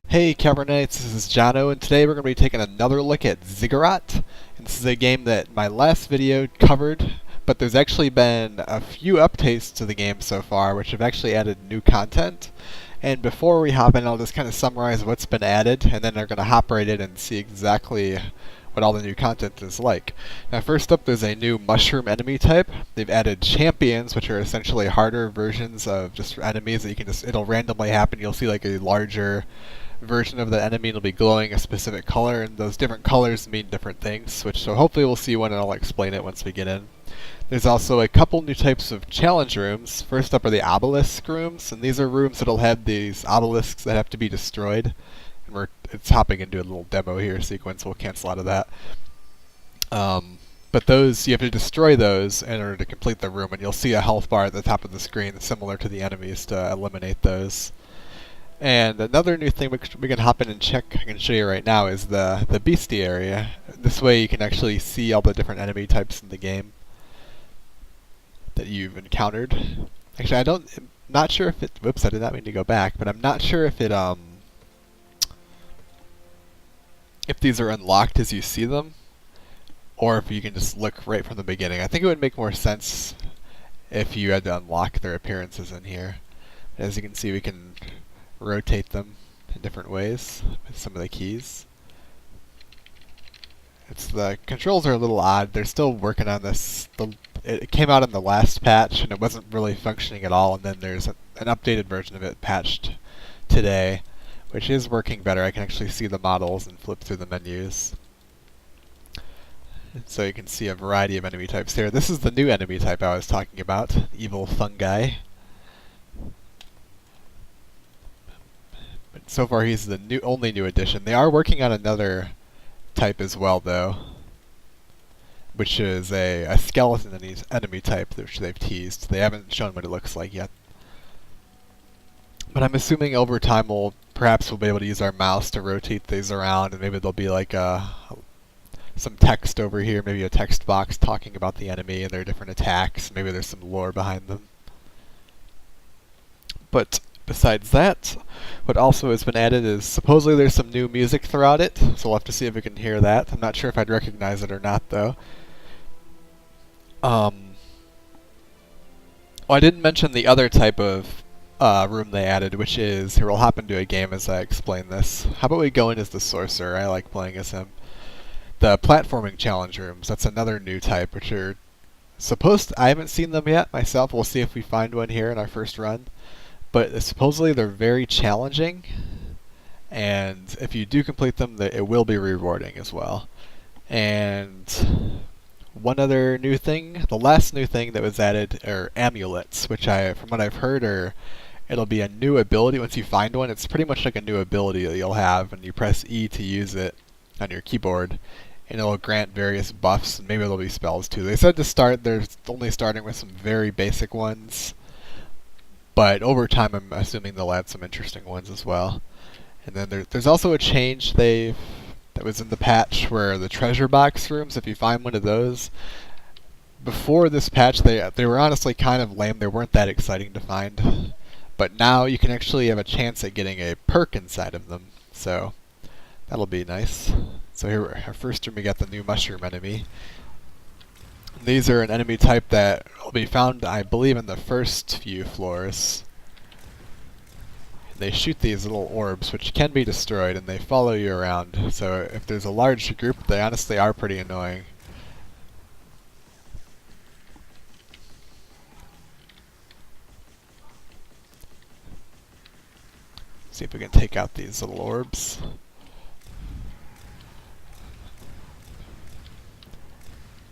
Hey Cabernet, this is Jono, and today we're going to be taking another look at Ziggurat. And this is a game that my last video covered, but there's actually been a few updates to the game so far, which have actually added new content. And before we hop in, I'll just kind of summarize what's been added, and then we're going to hop right in and see exactly what all the new content is like. Now first up, there's a new mushroom enemy type. They've added champions, which are essentially harder versions of just enemies that you can it'll randomly happen. You'll see like a larger version of the enemy, will be glowing a specific color, and those different colors mean different things, so hopefully we'll see one, and I'll explain it once we get in. There's also a couple new types of challenge rooms. First up are the obelisk rooms, and these are rooms that'll have these obelisks that have to be destroyed. And it's hopping into a little demo here sequence, we'll cancel out of that. But those, you have to destroy those in order to complete the room, and you'll see a health bar at the top of the screen similar to the enemies to eliminate those. And another new thing we can hop in and check, I can show you right now, is the bestiary. This way you can actually see all the different enemy types in the game that you've encountered. Actually, I'm not sure if it, whoops, I did not mean to go back, but I'm not sure if if these are unlocked as you see them, or if you can just look right from the beginning. I think it would make more sense if you had to unlock their appearances in here. As you can see, we can rotate them in different ways with some of the keys. The controls are a little odd. They're still working on this. It came out in the last patch and it wasn't really functioning at all, and then there's an updated version of it patched today, which is working better. I can actually see the models and flip through the menus. So you can see a variety of enemy types here. This is the new enemy type I was talking about, evil fungi. So far, he's the only new addition. They are working on another type as well, though, which is a skeleton enemy type, which they've teased. They haven't shown what it looks like yet. But I'm assuming over time we'll be able to use our mouse to rotate these around, and maybe there'll be like some text over here, maybe a text box talking about the enemy and their different attacks. Maybe there's some lore behind them. But besides that, what also has been added is supposedly there's some new music throughout it, so we'll have to see if we can hear that. I'm not sure if I'd recognize it or not, though. Well, I didn't mention the other type of room they added, which is, here we'll hop into a game as I explain this. How about we go in as the sorcerer? I like playing as him. The platforming challenge rooms, that's another new type, which are I haven't seen them yet myself. We'll see if we find one here in our first run. But supposedly they're very challenging, and if you do complete them, it will be rewarding as well. And one other new thing, the last new thing that was added are amulets, which from what I've heard, it'll be a new ability. Once you find one, it's pretty much like a new ability that you'll have, and you press E to use it on your keyboard, and it'll grant various buffs, and maybe there'll be spells too. They said to start, they're only starting with some very basic ones, but over time I'm assuming they'll add some interesting ones as well. And then there's also a change that was in the patch where the treasure box rooms, if you find one of those, before this patch they were honestly kind of lame. They weren't that exciting to find. But now you can actually have a chance at getting a perk inside of them, so that'll be nice. So here, our first room, we got the new mushroom enemy. These are an enemy type that will be found, I believe, in the first few floors. They shoot these little orbs, which can be destroyed, and they follow you around. So if there's a large group, they honestly are pretty annoying. See if we can take out these little orbs.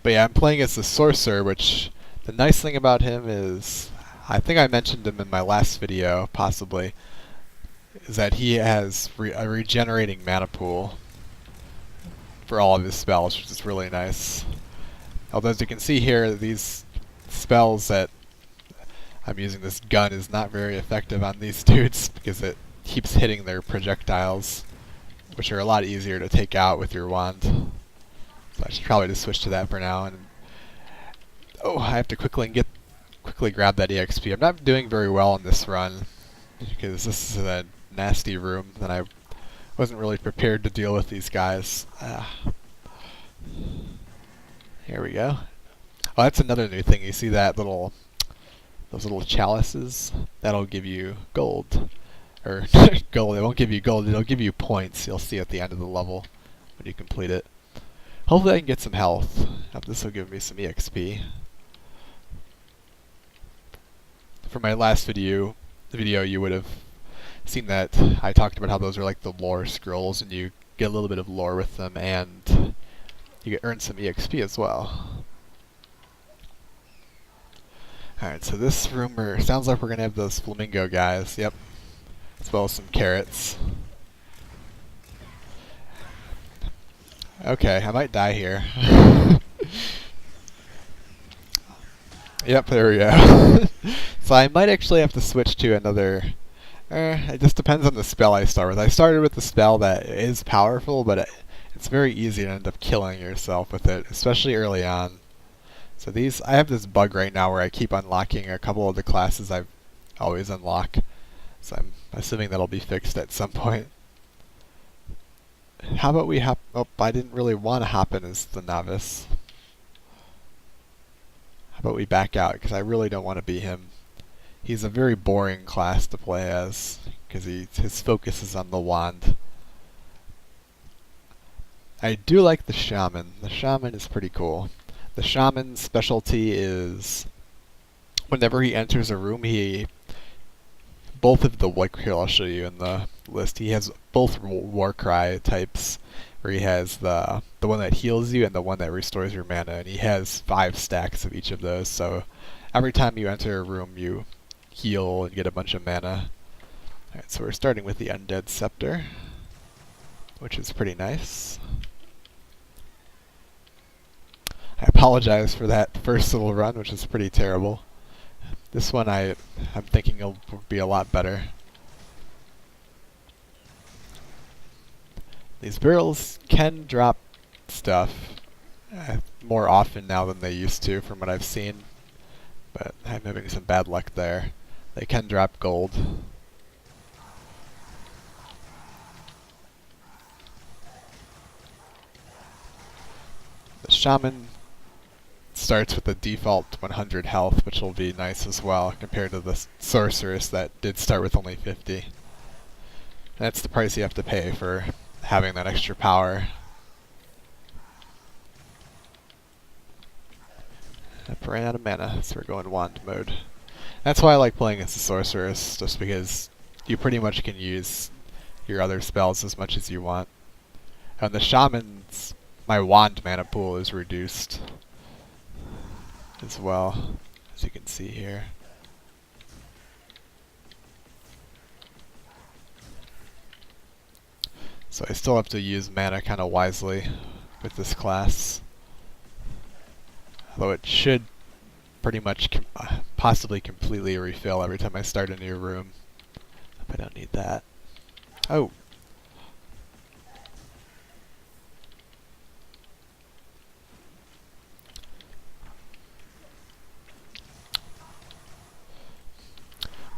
But yeah, I'm playing as the sorcerer, which the nice thing about him is, I think I mentioned him in my last video, possibly, is that he has a regenerating mana pool for all of his spells, which is really nice. Although as you can see here, these spells that I'm using, this gun, is not very effective on these dudes because it keeps hitting their projectiles, which are a lot easier to take out with your wand. So I should probably just switch to that for now. And oh, I have to quickly grab that EXP. I'm not doing very well on this run because this is a nasty room that I Wasn't really prepared to deal with these guys. Here we go. Oh, that's another new thing. You see that those little chalices? That'll give you gold. Or gold, it won't give you gold, it'll give you points you'll see at the end of the level when you complete it. Hopefully I can get some health. This will give me some EXP. For my last video you would have seen that I talked about how those are like the lore scrolls, and you get a little bit of lore with them, and you earn some EXP as well. Alright, so this room sounds like we're going to have those flamingo guys, yep. As well as some carrots. Okay, I might die here. Yep, there we go. So I might actually have to switch to another... it just depends on the spell I start with. I started with the spell that is powerful, but it's very easy to end up killing yourself with it, especially early on. So I have this bug right now where I keep unlocking a couple of the classes I've always unlock. So I'm assuming that'll be fixed at some point. How about we hop... Oh, I didn't really want to hop in as the novice. How about we back out, because I really don't want to be him. He's a very boring class to play as, because his focus is on the wand. I do like the shaman. The shaman is pretty cool. The shaman's specialty is whenever he enters a room, both of the, like here I'll show you in the list, he has both war cry types, where he has the one that heals you and the one that restores your mana, and he has 5 stacks of each of those, so every time you enter a room you heal and get a bunch of mana. Alright, so we're starting with the Undead Scepter, which is pretty nice. I apologize for that first little run, which is pretty terrible. This one I'm thinking will be a lot better. These barrels can drop stuff more often now than they used to, from what I've seen. But I'm having some bad luck there. They can drop gold. The shaman starts with the default 100 health, which will be nice as well, compared to the sorceress that did start with only 50. That's the price you have to pay for having that extra power. I ran out of mana, so we're going wand mode. That's why I like playing as a sorceress, just because you pretty much can use your other spells as much as you want. And the shaman's, my wand mana pool is reduced as well, as you can see here. So I still have to use mana kind of wisely with this class. Although it should pretty much possibly completely refill every time I start a new room. Hope I don't need that. Oh!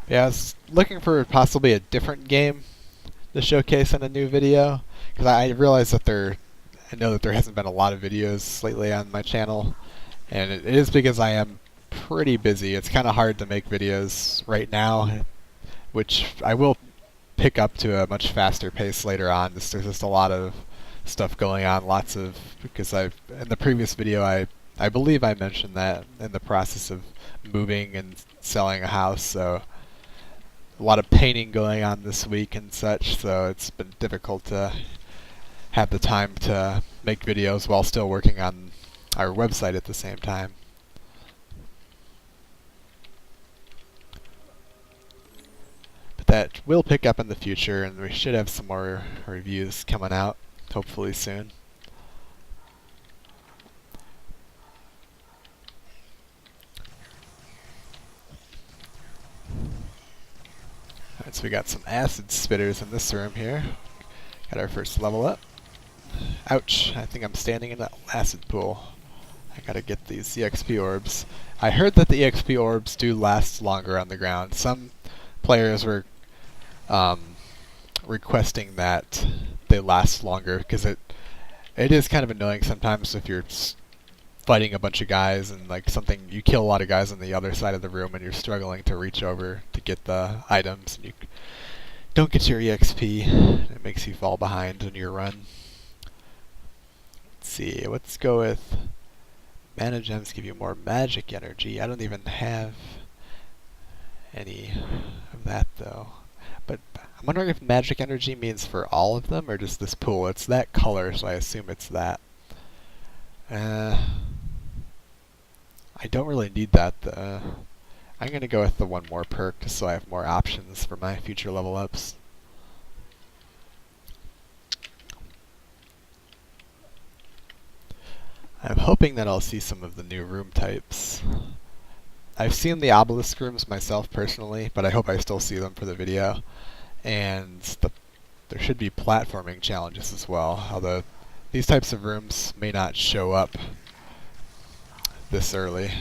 Yeah, I was looking for possibly a different game to showcase in a new video, because I realize that I know that there hasn't been a lot of videos lately on my channel, and it is because I am pretty busy. It's kind of hard to make videos right now, which I will pick up to a much faster pace later on. There's just a lot of stuff going on, because in the previous video I believe I mentioned that in the process of moving and selling a house, so a lot of painting going on this week and such, so it's been difficult to have the time to make videos while still working on our website at the same time. But that will pick up in the future, and we should have some more reviews coming out, hopefully soon. Alright, so we got some acid spitters in this room here. Got our first level up. Ouch, I think I'm standing in that acid pool. I gotta get these EXP orbs. I heard that the EXP orbs do last longer on the ground. Some players were requesting that they last longer, because it is kind of annoying sometimes if you're fighting a bunch of guys and like you kill a lot of guys on the other side of the room and you're struggling to reach over to get the items and you don't get your EXP. It makes you fall behind in your run. Let's see, let's go with mana gems give you more magic energy. I don't even have any of that though. But I'm wondering if magic energy means for all of them or just this pool. It's that color, so I assume it's that. I don't really need that though. I'm going to go with the one more perk just so I have more options for my future level ups. I'm hoping that I'll see some of the new room types. I've seen the obelisk rooms myself personally, but I hope I still see them for the video. And there should be platforming challenges as well, although these types of rooms may not show up this early.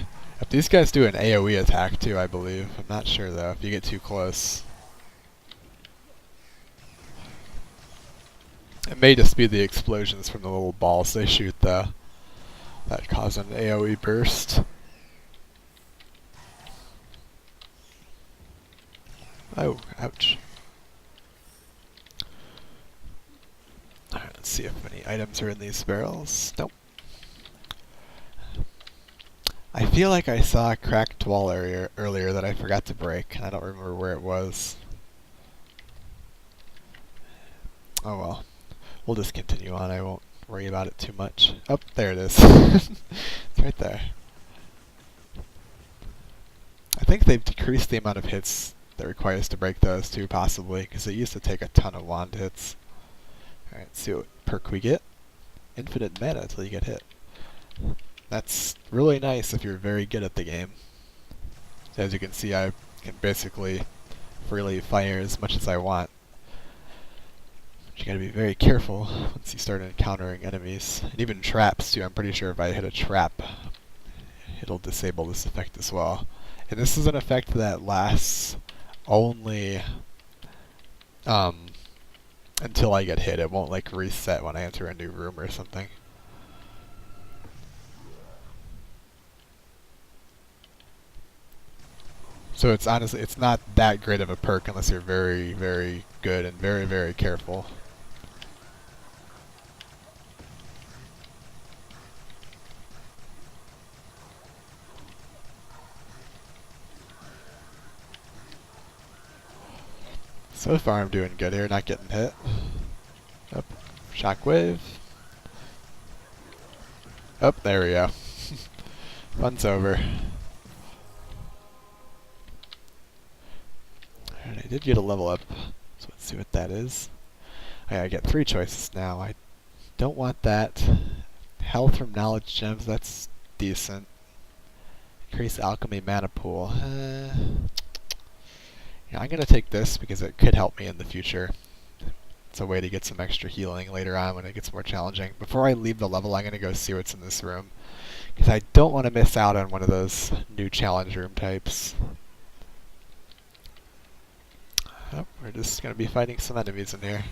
If these guys do an AoE attack too, I believe. I'm not sure though, if you get too close. It may just be the explosions from the little balls they shoot though that cause an AoE burst. Oh, ouch. Alright, let's see if any items are in these barrels. Nope. I feel like I saw a cracked wall earlier that I forgot to break, and I don't remember where it was. Oh well. We'll just continue on, I won't worry about it too much. Oh, there it is. It's right there. I think they've decreased the amount of hits that requires to break those too, possibly, because it used to take a ton of wand hits. Alright, let's see what perk we get. Infinite mana until you get hit. That's really nice if you're very good at the game. As you can see, I can basically freely fire as much as I want. But you gotta be very careful once you start encountering enemies. And even traps too, I'm pretty sure if I hit a trap, it'll disable this effect as well. And this is an effect that lasts only until I get hit. It won't like reset when I enter a new room or something. So it's honestly, it's not that great of a perk unless you're very, very good and very, very careful. So far I'm doing good here, not getting hit. Up, shockwave. Up, there we go. Fun's over. Alright, I did get a level up, so let's see what that is. I get 3 choices now. I don't want that. Health from knowledge gems, that's decent. Increase alchemy mana pool. Yeah, I'm going to take this because it could help me in the future. It's a way to get some extra healing later on when it gets more challenging. Before I leave the level, I'm going to go see what's in this room, because I don't want to miss out on one of those new challenge room types. Oh, we're just going to be fighting some enemies in here.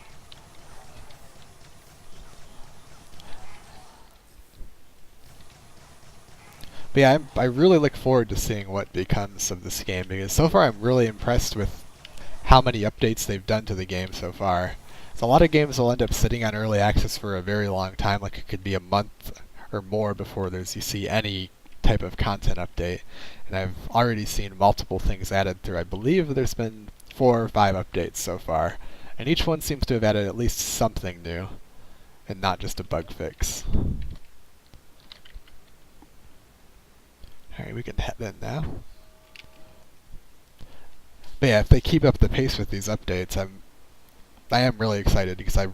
But yeah, I really look forward to seeing what becomes of this game, because so far I'm really impressed with how many updates they've done to the game so far. So a lot of games will end up sitting on early access for a very long time, like it could be a month or more before you see any type of content update. And I've already seen multiple things added through. I believe there's been 4 or 5 updates so far, and each one seems to have added at least something new, and not just a bug fix. Alright, we can head in now. But yeah, if they keep up the pace with these updates, I am really excited, because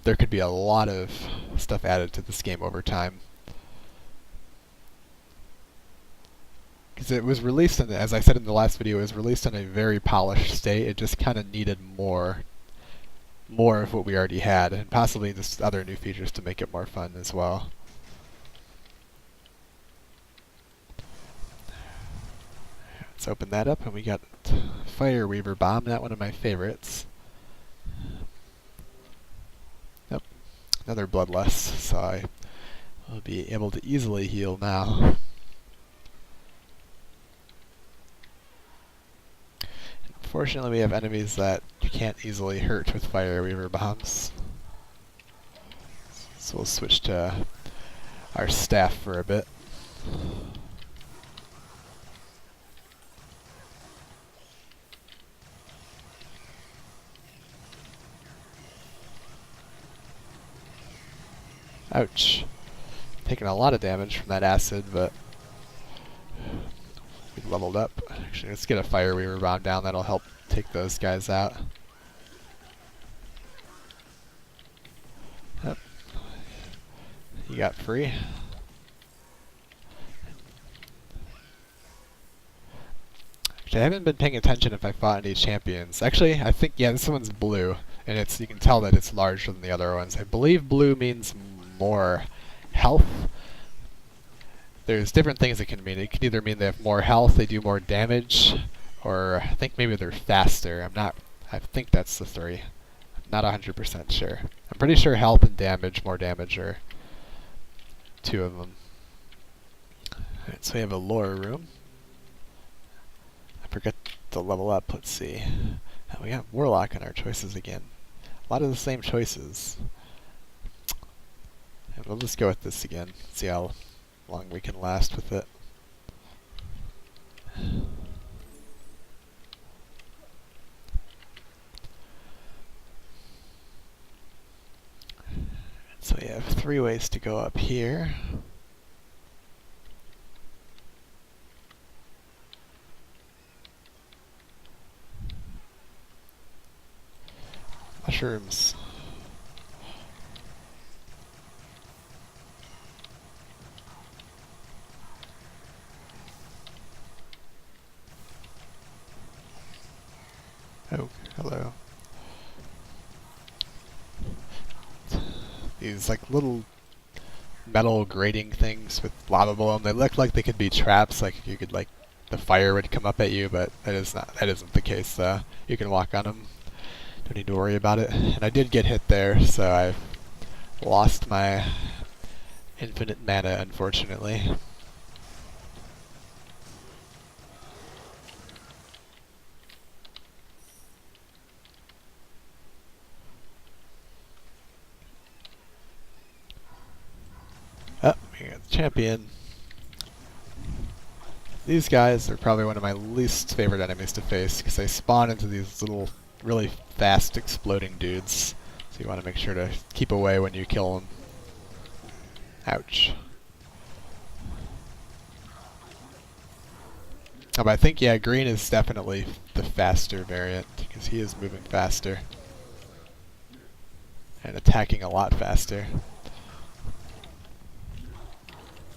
there could be a lot of stuff added to this game over time. Because it was released as I said in the last video, it was released in a very polished state. It just kind of needed more of what we already had, and possibly just other new features to make it more fun as well. Let's open that up, and we got Fire Weaver Bomb, not one of my favorites. Another bloodlust, so I will be able to easily heal now. Fortunately, we have enemies that you can't easily hurt with Fire Weaver bombs. So we'll switch to our staff for a bit. Ouch. Taking a lot of damage from that acid, but we leveled up. Actually, let's get a Fire Weaver bomb down. That'll help take those guys out. Yep. You got free. Actually, I haven't been paying attention if I fought any champions. Actually, I think, yeah, this one's blue, and you can tell that it's larger than the other ones. I believe blue means more health. There's different things it can mean. It can either mean they have more health, they do more damage, or I think maybe they're faster. I think that's the three. I'm not 100% sure. I'm pretty sure health and damage, more damage, are two of them. Alright, so we have a lore room. I forgot to level up, let's see. We got Warlock in our choices again. A lot of the same choices. And we'll just go with this again, see how long we can last with it. So we have 3 ways to go up here. Mushrooms. Oh, hello. These like little metal grating things with lava below them. They look like they could be traps, like you could the fire would come up at you, but that isn't the case. You can walk on them. Don't need to worry about it. And I did get hit there, so I've lost my infinite mana, unfortunately. Oh, we got the champion. These guys are probably one of my least favorite enemies to face, because they spawn into these little, really fast exploding dudes. So you want to make sure to keep away when you kill them. Ouch. Oh, but I think, yeah, green is definitely the faster variant, because he is moving faster. And attacking a lot faster.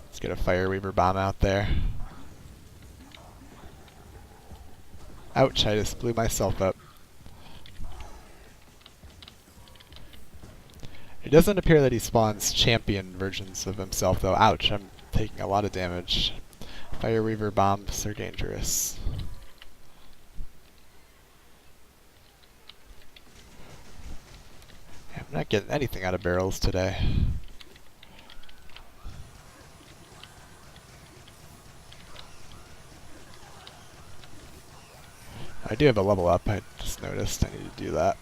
Let's get a Fire Weaver bomb out there. Ouch, I just blew myself up. It doesn't appear that he spawns champion versions of himself, though. Ouch, I'm taking a lot of damage. Fire Weaver bombs are dangerous. I'm not getting anything out of barrels today. I do have a level up, I just noticed I need to do that.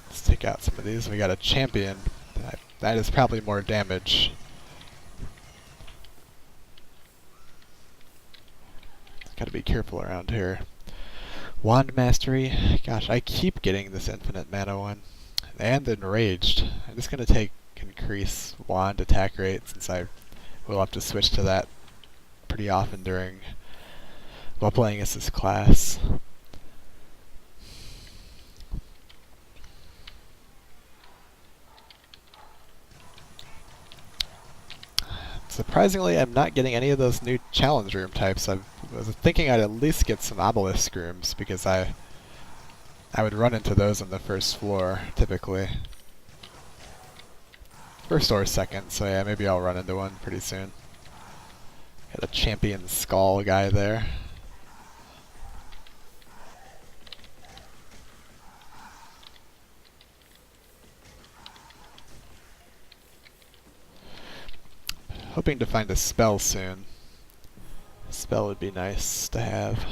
Let's take out some of these. We got a champion. That is probably more damage. Gotta be careful around here. Wand Mastery. Gosh, I keep getting this infinite mana one. And Enraged. I'm just gonna take increase wand attack rate, since I will have to switch to that pretty often while playing as this class. Surprisingly, I'm not getting any of those new challenge room types. I was thinking I'd at least get some obelisk rooms, because I would run into those on the first floor, typically. First or second, so yeah, maybe I'll run into one pretty soon. Got a champion skull guy there. hoping to find a spell soon. A spell would be nice to have.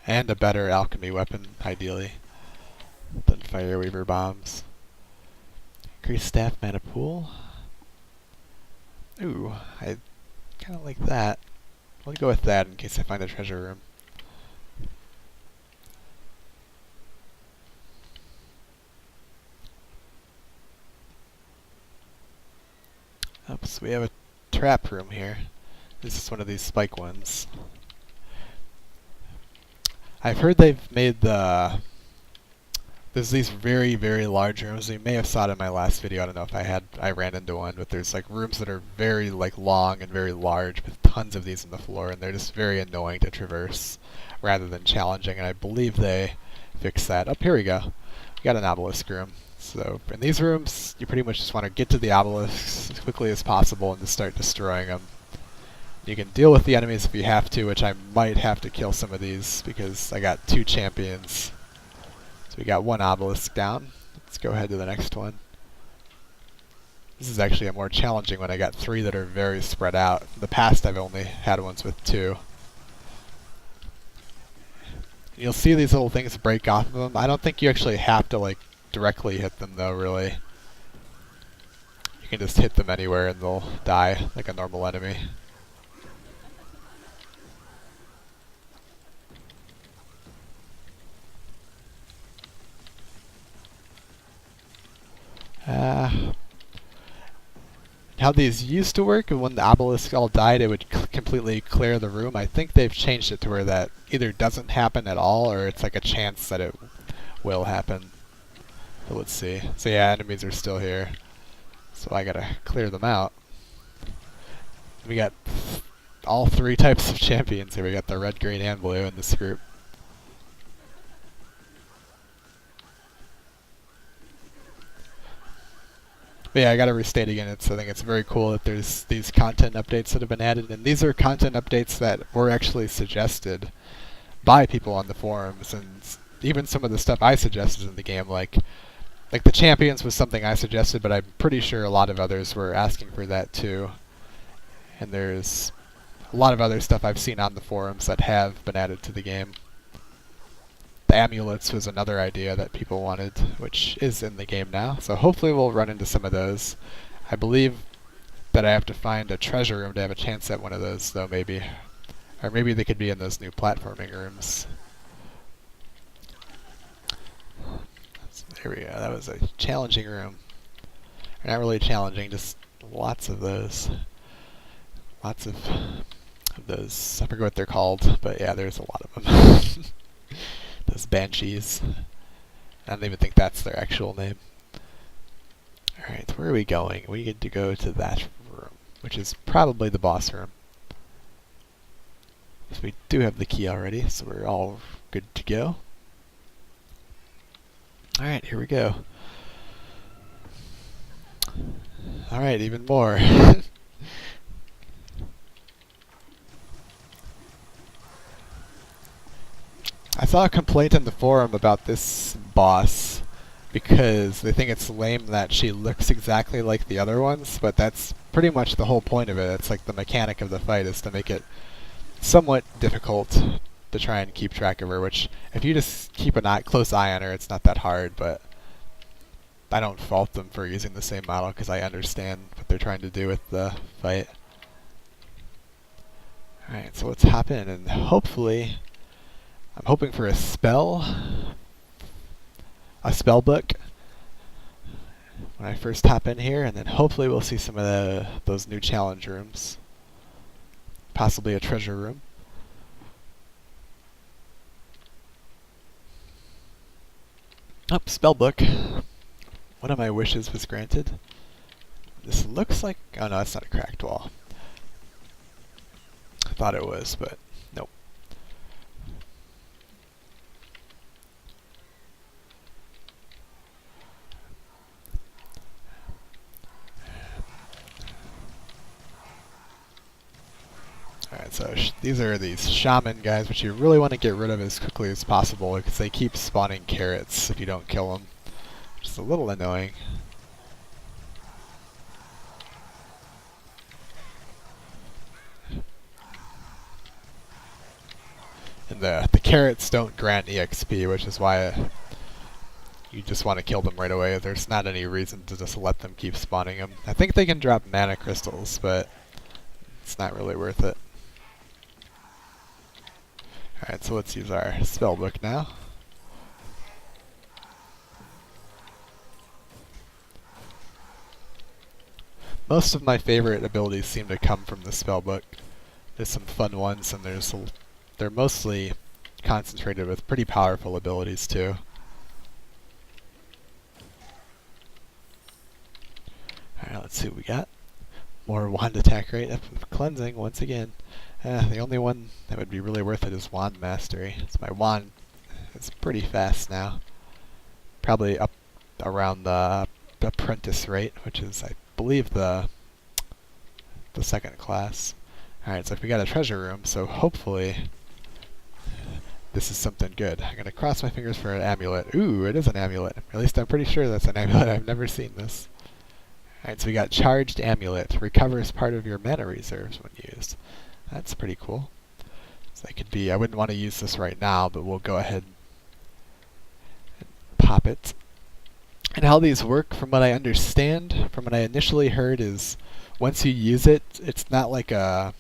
And a better alchemy weapon, ideally, than Fireweaver bombs. Increase staff mana pool. Ooh, I kind of like that. I'll go with that in case I find a treasure room. Oops, we have a trap room here. This is one of these spike ones. I've heard they've made there's these very, very large rooms. You may have saw it in my last video. I don't know if I ran into one, but there's like rooms that are very like long and very large with tons of these on the floor, and they're just very annoying to traverse rather than challenging, and I believe they fixed that. Oh, here we go. We got an obelisk room. So in these rooms, you pretty much just want to get to the obelisks as quickly as possible and just start destroying them. You can deal with the enemies if you have to, which I might have to kill some of these because I got 2 champions. So we got 1 obelisk down. Let's go ahead to the next one. This is actually a more challenging one. I got 3 that are very spread out. In the past I've only had ones with 2. You'll see these little things break off of them. I don't think you actually have to like directly hit them though, really. You can just hit them anywhere and they'll die like a normal enemy. How these used to work, and when the obelisks all died, it would completely clear the room. I think they've changed it to where that either doesn't happen at all, or it's like a chance that it will happen. So let's see. So yeah, enemies are still here. So I gotta clear them out. We got all 3 types of champions here. We got the red, green, and blue in this group. But yeah, I gotta restate again, I think it's very cool that there's these content updates that have been added, and these are content updates that were actually suggested by people on the forums, and even some of the stuff I suggested in the game, like the champions was something I suggested, but I'm pretty sure a lot of others were asking for that too. And there's a lot of other stuff I've seen on the forums that have been added to the game. The amulets was another idea that people wanted, which is in the game now, so hopefully we'll run into some of those. I believe that I have to find a treasure room to have a chance at one of those, though, maybe. Or maybe they could be in those new platforming rooms. So there we go, that was a challenging room. Not really challenging, just lots of those. Lots of those, I forget what they're called, but yeah, there's a lot of them. Those banshees. I don't even think that's their actual name. Alright, where are we going? We get to go to that room, which is probably the boss room. So we do have the key already, so we're all good to go. Alright, here we go. Alright, even more. I saw a complaint in the forum about this boss because they think it's lame that she looks exactly like the other ones, but that's pretty much the whole point of it. It's like the mechanic of the fight is to make it somewhat difficult to try and keep track of her, which if you just keep a close eye on her, it's not that hard, but I don't fault them for using the same model because I understand what they're trying to do with the fight. Alright, so let's hop in and hopefully I'm hoping for a spell book when I first hop in here, and then hopefully we'll see some of those new challenge rooms. Possibly a treasure room. Oh, spell book. One of my wishes was granted. This looks like... oh no, that's not a cracked wall. I thought it was, but nope. Alright, so these are these shaman guys, which you really want to get rid of as quickly as possible because they keep spawning carrots if you don't kill them. Which is a little annoying. And the carrots don't grant EXP, which is why you just want to kill them right away. There's not any reason to just let them keep spawning them. I think they can drop mana crystals, but it's not really worth it. Alright, so let's use our spellbook now. Most of my favorite abilities seem to come from the spellbook. There's some fun ones, and they're mostly concentrated with pretty powerful abilities too. Alright, let's see what we got. More wand attack rate, cleansing once again. The only one that would be really worth it is wand mastery. So my wand is pretty fast now. Probably up around the apprentice rate, which is, I believe, the second class. Alright, so we got a treasure room, so hopefully this is something good. I'm gonna cross my fingers for an amulet. Ooh, it is an amulet. At least I'm pretty sure that's an amulet. I've never seen this. Alright, so we got Charged Amulet. Recovers part of your mana reserves when used. That's pretty cool. So that could be, I wouldn't want to use this right now, but we'll go ahead and pop it. And how these work, from what I understand, from what I initially heard, is once you use it, it's not like a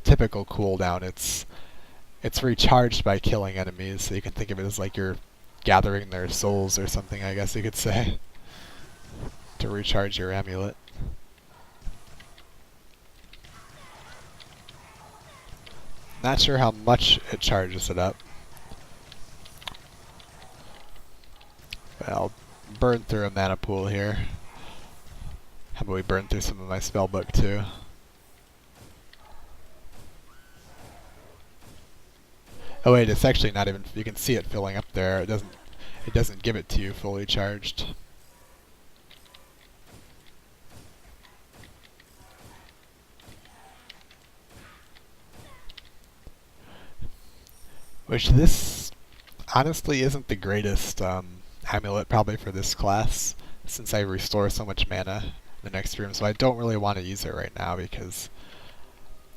typical cooldown. It's recharged by killing enemies, so you can think of it as like you're gathering their souls or something, I guess you could say, to recharge your amulet. Not sure how much it charges it up. But I'll burn through a mana pool here. How about we burn through some of my spellbook too? Oh wait, it's actually not even, you can see it filling up there. It doesn't give it to you fully charged. Which this honestly isn't the greatest amulet probably for this class, since I restore so much mana in the next room, so I don't really want to use it right now because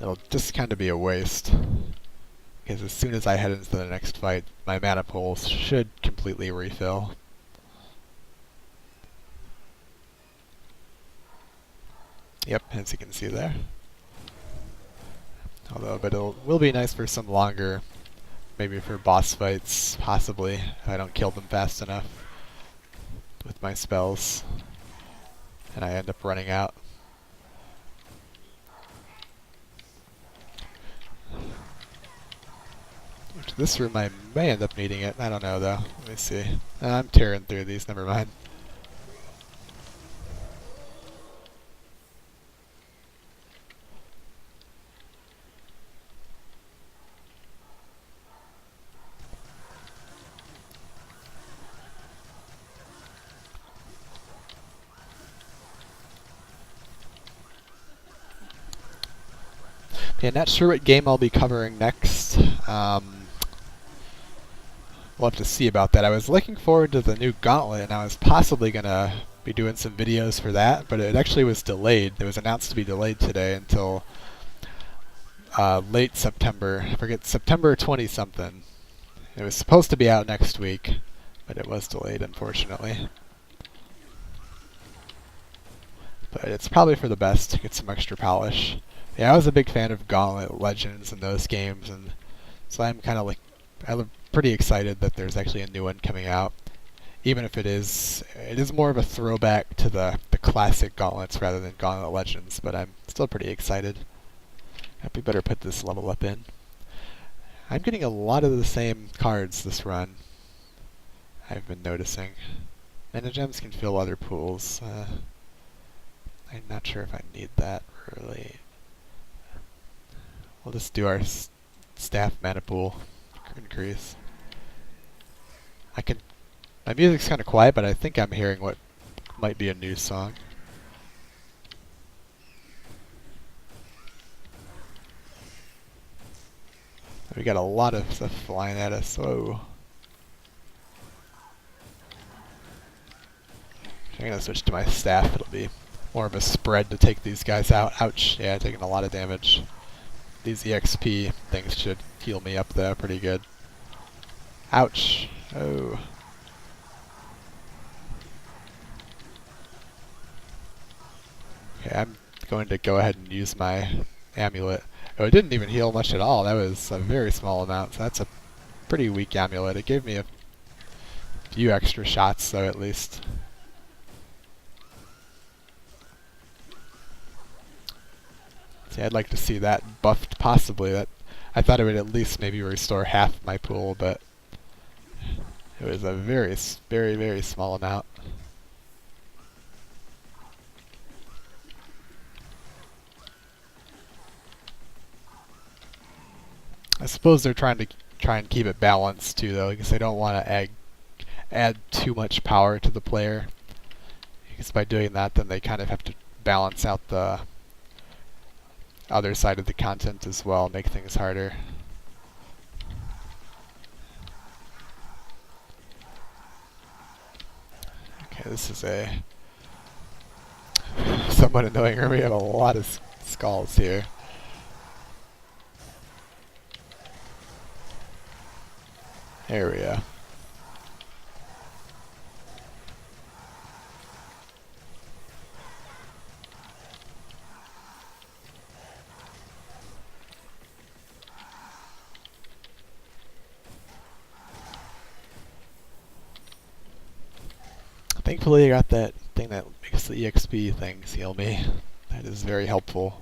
it'll just kind of be a waste. Because as soon as I head into the next fight, my mana pool should completely refill. Yep, as you can see there. Although, but it will be nice for some longer, maybe for boss fights, possibly, if I don't kill them fast enough with my spells, and I end up running out. Which this room I may end up needing it, I don't know though. Let me see. I'm tearing through these, never mind. Yeah, not sure what game I'll be covering next. We'll have to see about that. I was looking forward to the new Gauntlet, and I was possibly going to be doing some videos for that, but it actually was delayed. It was announced to be delayed today until late September. I forget, September 20-something. It was supposed to be out next week, but it was delayed, unfortunately. But it's probably for the best to get some extra polish. Yeah, I was a big fan of Gauntlet Legends and those games, and so I'm kind of like, I'm pretty excited that there's actually a new one coming out. Even if it is more of a throwback to the classic Gauntlets rather than Gauntlet Legends, but I'm still pretty excited. We better put this level up in. I'm getting a lot of the same cards this run, I've been noticing. Mana gems can fill other pools. I'm not sure if I need that, really. We'll just do our staff mana pool increase. My music's kind of quiet, but I think I'm hearing what might be a new song. We got a lot of stuff flying at us. Whoa. I'm gonna switch to my staff. It'll be more of a spread to take these guys out. Ouch. Yeah, taking a lot of damage. these EXP things should heal me up there pretty good. Ouch. Oh. Okay, I'm going to go ahead and use my amulet. Oh, it didn't even heal much at all. That was a very small amount, so that's a pretty weak amulet. It gave me a few extra shots, though, at least. See, I'd like to see that buffed, possibly. That I thought it would at least maybe restore half my pool, but it was a very, very, very small amount. I suppose they're trying to keep it balanced too, though, because they don't want to add too much power to the player. Because by doing that, then they kind of have to balance out the other side of the content as well, make things harder. Okay, this is a somewhat annoying room. We have a lot of skulls here. There we go. Thankfully I got that thing that makes the EXP things heal me. That is very helpful.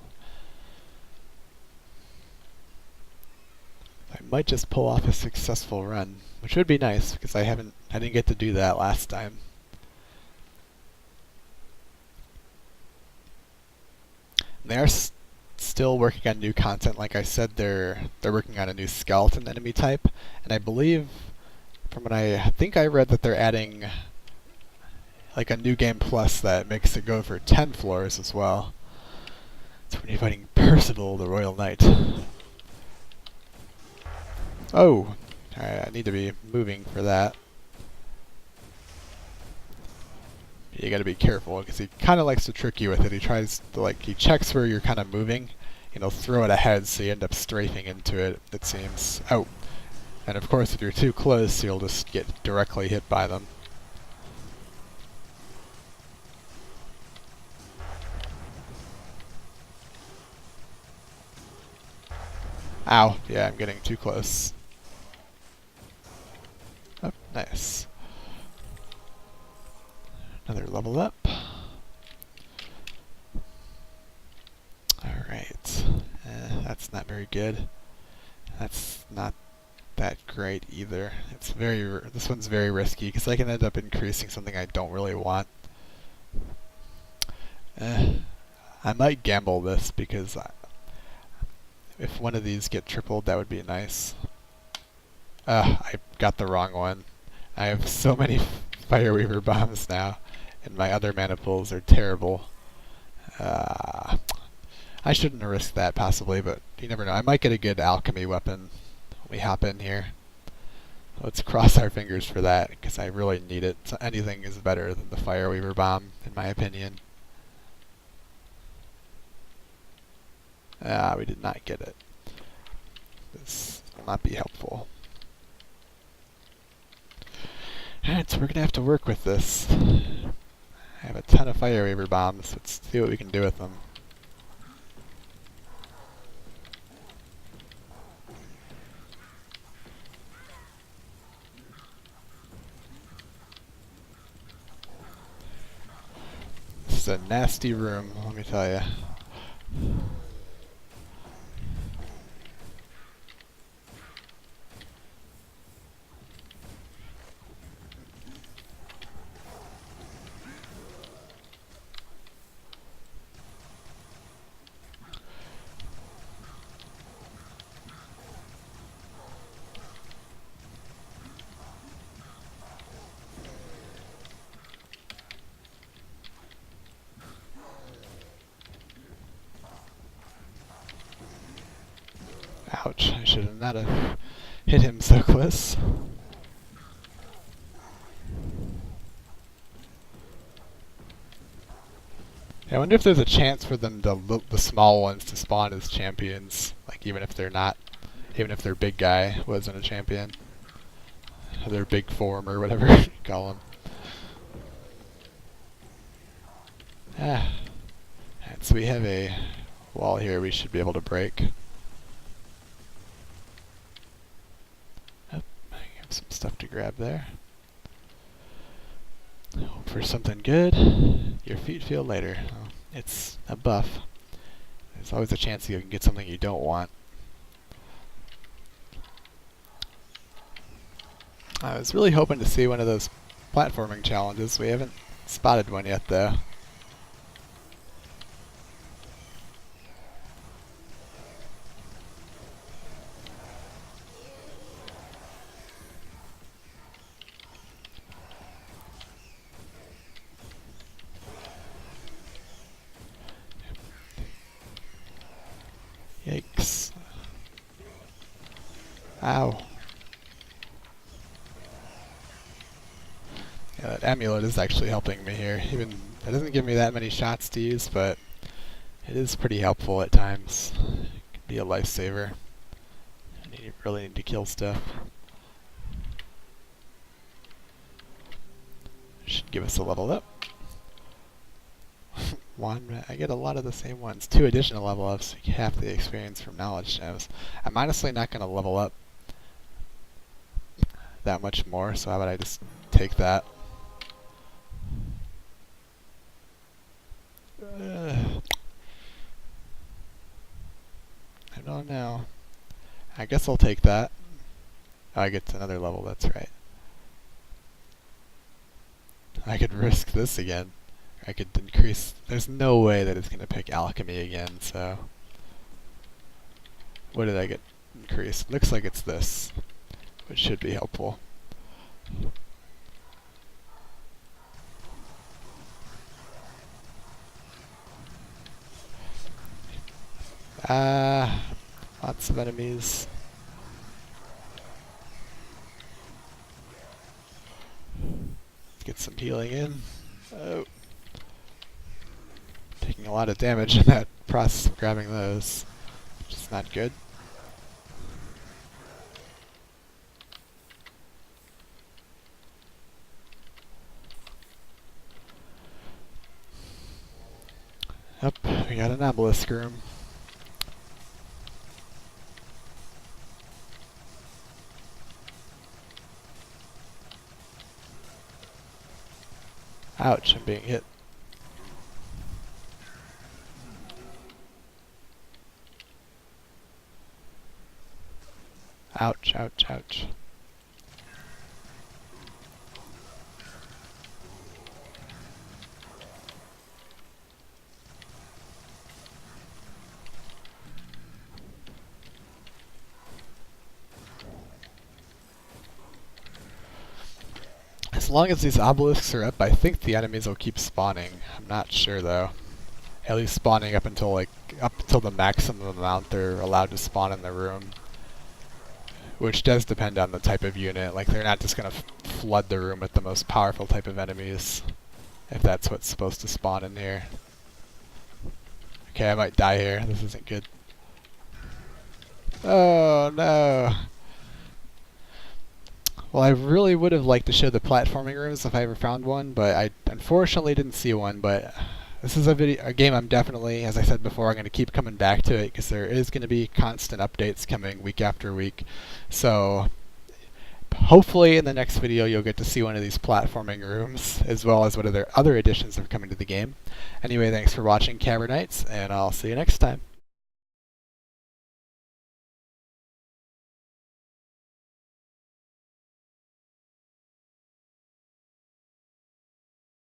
I might just pull off a successful run, which would be nice because I didn't get to do that last time. They are still working on new content. Like I said, they're working on a new skeleton enemy type, and I believe, from what I think I read, that they're adding like a new game plus that makes it go for 10 floors as well. So when you're fighting Percival, the Royal Knight. Oh, alright, I need to be moving for that. You gotta be careful, because he kind of likes to trick you with it. He tries to, he checks where you're kind of moving, and he'll throw it ahead so you end up strafing into it, it seems. Oh, and of course if you're too close, you'll just get directly hit by them. Ow, yeah, I'm getting too close. Oh, nice. Another level up. Alright. That's not very good. That's not that great either. It's this one's very risky because I can end up increasing something I don't really want. I might gamble this because if one of these get tripled, that would be nice. I got the wrong one. I have so many Fireweaver bombs now, and my other mana pools are terrible. I shouldn't have risked that possibly, but you never know. I might get a good alchemy weapon when we hop in here. Let's cross our fingers for that, because I really need it. So anything is better than the Fireweaver bomb, in my opinion. We did not get it. This will not be helpful. Alright, so we're going to have to work with this. I have a ton of Fireweaver bombs. Let's see what we can do with them. This is a nasty room, let me tell you. Ouch, I should not have hit him so close. I wonder if there's a chance for them to the small ones to spawn as champions, like even if they're not, even if their big guy wasn't a champion, their big form or whatever you call them. Ah, and so we have a wall here we should be able to break. Oh, I have some stuff to grab there. Hope for something good. Your feet feel lighter. Oh, it's a buff. There's always a chance you can get something you don't want. I was really hoping to see one of those platforming challenges. We haven't spotted one yet, though. Yikes. Ow. Yeah, that amulet is actually helping me here. Even it doesn't give me that many shots to use, but it is pretty helpful at times. It can be a lifesaver. I really need to kill stuff. Should give us a level up. One, I get a lot of the same ones. 2 additional level ups, half the experience from knowledge gems. I'm honestly not going to level up that much more, so how about I just take that? I don't know. I guess I'll take that. Oh, I get to another level, that's right. I could risk this again. I could increase. There's no way that it's going to pick alchemy again, so. What did I get increased? Looks like it's this, which should be helpful. Lots of enemies. Let's get some healing in. Oh. Taking a lot of damage in that process of grabbing those, which is not good. Yep, we got an obelisk room. Ouch, I'm being hit. Ouch, ouch, ouch. As long as these obelisks are up, I think the enemies will keep spawning. I'm not sure though. At least spawning up until the maximum amount they're allowed to spawn in the room. Which does depend on the type of unit. Like, they're not just gonna flood the room with the most powerful type of enemies, if that's what's supposed to spawn in here. Okay, I might die here. This isn't good. Oh no! Well, I really would have liked to show the platforming rooms if I ever found one, but I unfortunately didn't see one. But this is a game I'm definitely, as I said before, I'm going to keep coming back to it because there is going to be constant updates coming week after week. So hopefully in the next video you'll get to see one of these platforming rooms, as well as what other additions are coming to the game. Anyway, thanks for watching Cavernites, and I'll see you next time.